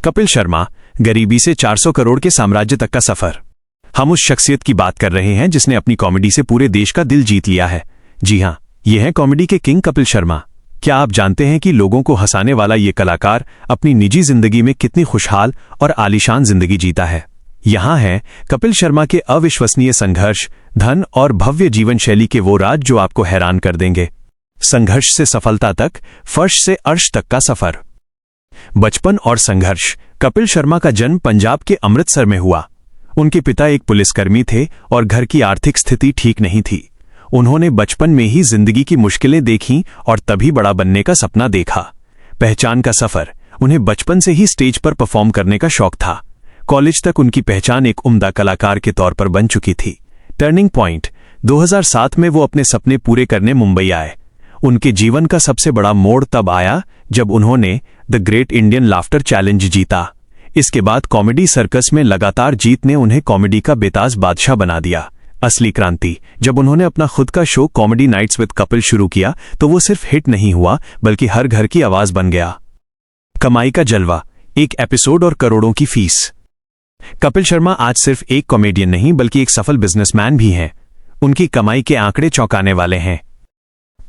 कपिल शर्मा, गरीबी से 400 करोड़ के साम्राज्य तक का सफर। हम उस शख्सियत की बात कर रहे हैं जिसने अपनी कॉमेडी से पूरे देश का दिल जीत लिया है। जी हां, ये है कॉमेडी के किंग कपिल शर्मा। क्या आप जानते हैं कि लोगों को हंसाने वाला ये कलाकार अपनी निजी जिंदगी में कितनी खुशहाल और आलीशान जिंदगी जीता है? यहां है कपिल शर्मा के अविश्वसनीय संघर्ष, धन और भव्य जीवन शैली के वो राज जो आपको हैरान कर देंगे। संघर्ष से सफलता तक, फर्श से अर्श तक का सफर। बचपन और संघर्ष। कपिल शर्मा का जन्म पंजाब के अमृतसर में हुआ। उनके पिता एक पुलिसकर्मी थे और घर की आर्थिक स्थिति ठीक नहीं थी। उन्होंने बचपन में ही जिंदगी की मुश्किलें देखीं और तभी बड़ा बनने का सपना देखा। पहचान का सफर। उन्हें बचपन से ही स्टेज पर परफॉर्म करने का शौक था। कॉलेज तक उनकी पहचान एक उम्दा कलाकार के तौर पर बन चुकी थी। Turning point. 2007 में वो अपने सपने पूरे करने मुंबई आए। उनके जीवन का सबसे बड़ा मोड़ तब आया जब उन्होंने the great Indian laughter challenge जीता। इसके बाद कॉमेडी सर्कस में लगातार जीत ने उन्हें कॉमेडी का बेताज बादशाह बना दिया। असली क्रांति। जब उन्होंने अपना खुद का show comedy nights with Kapil शुरू किया तो वो सिर्फ हिट नहीं हुआ बल्कि हर घर की आवाज बन गया। कमाई का जलवा। एक एपिसोड और करोड़ों की फीस। कपिल शर्मा आज सिर्फ एक कॉमेडियन नहीं बल्कि एक सफल बिजनेसमैन भी हैं। उनकी कमाई के आंकड़े चौंकाने वाले हैं।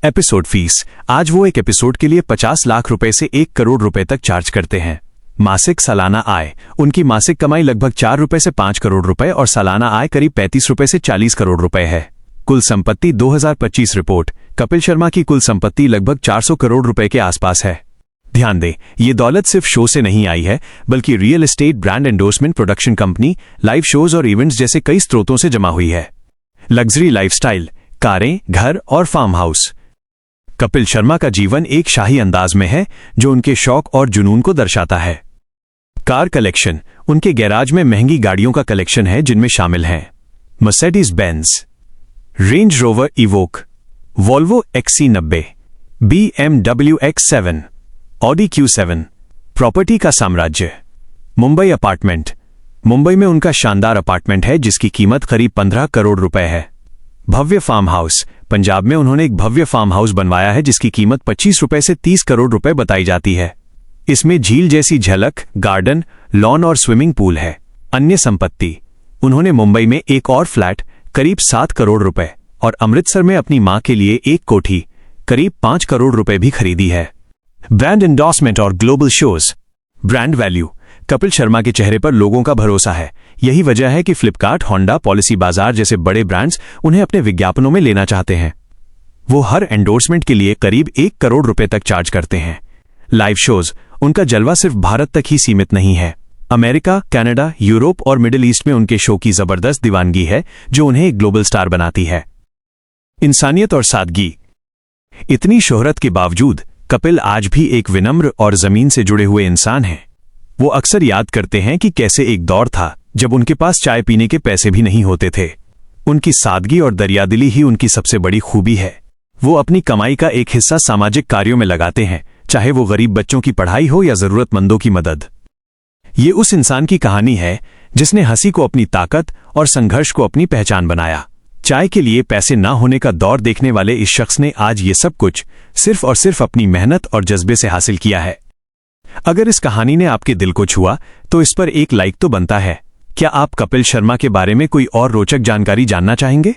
Episode fees. आज वो एक एपिसोड के लिए 50 लाख रुपए से 1 करोड़ रुपए तक चार्ज करते हैं। मासिक सालाना आय। उनकी मासिक कमाई लगभग 4 रुपए से 5 करोड़ रुपए और सालाना आय करीब 35 रुपए से 40 करोड़ रुपए है। कुल संपत्ति 2025 रिपोर्ट। कपिल शर्मा की कुल संपत्ति लगभग 400 करोड़ रुपए के आसपास है। ध्यान दें, ये दौलत सिर्फ शो से नहीं आई है बल्कि real estate, brand endorsement, production company, live shows और इवेंट्स जैसे कई स्रोतों से जमा हुई है। Luxury lifestyle. कारें, घर और फार्म हाउस। कपिल शर्मा का जीवन एक शाही अंदाज में है जो उनके शौक और जुनून को दर्शाता है। Car collection. उनके गैराज में महंगी गाड़ियों का कलेक्शन है जिनमें शामिल हैं Mercedes Benz, range rover evoke, Volvo XC90, BMW X7, Audi Q7। Property का साम्राज्य। मुंबई अपार्टमेंट। मुंबई में उनका शानदार अपार्टमेंट है जिसकी कीमत करीब 15 करोड़ रुपए है। भव्य फार्म हाउस। पंजाब में उन्होंने एक भव्य फार्म हाउस बनवाया है जिसकी कीमत 25 रुपए से 30 करोड़ रुपए बताई जाती है। इसमें झील जैसी झलक, गार्डन, लॉन और स्विमिंग पूल है। अन्य संपत्ति। उन्होंने मुंबई में एक और फ्लैट करीब 7 करोड़ रुपए और अमृतसर में अपनी मां के लिए एक कोठी करीब 5 करोड़ रुपए भी खरीदी है। ब्रांड एंडोर्समेंट और global shows. Brand value. Kapil Sharma के चेहरे पर लोगों का भरोसा है। यही वजह है कि फ्लिपकार्ट, होंडा, पॉलिसी बाजार जैसे बड़े ब्रांड्स उन्हें अपने विज्ञापनों में लेना चाहते हैं। वो हर एंडोर्समेंट के लिए करीब 1 करोड़ रुपए तक चार्ज करते हैं। Live shows. उनका जलवा सिर्फ भारत तक ही सीमित नहीं है। अमेरिका, कनाडा, यूरोप और मिडिल ईस्ट में उनके शो की जबरदस्त दीवानगी है जो उन्हें एक ग्लोबल स्टार बनाती है। इंसानियत और सादगी। इतनी शोहरत के बावजूद कपिल आज भी एक विनम्र और जमीन से जुड़े हुए इंसान हैं। वो अक्सर याद करते हैं कि कैसे एक दौर था जब उनके पास चाय पीने के पैसे भी नहीं होते थे। उनकी सादगी और दरियादिली ही उनकी सबसे बड़ी खूबी है। वो अपनी कमाई का एक हिस्सा सामाजिक कार्यों में लगाते हैं, चाहे वो गरीब बच्चों की पढ़ाई हो या जरूरतमंदों की मदद। ये उस इंसान की कहानी है जिसने हंसी को अपनी ताकत और संघर्ष को अपनी पहचान बनाया। चाय के लिए पैसे ना होने का दौर देखने वाले इस शख्स ने आज ये सब कुछ सिर्फ और सिर्फ अपनी मेहनत और जज्बे से हासिल किया है। अगर इस कहानी ने आपके दिल को छुआ तो इस पर एक लाइक तो बनता है। क्या आप कपिल शर्मा के बारे में कोई और रोचक जानकारी जानना चाहेंगे?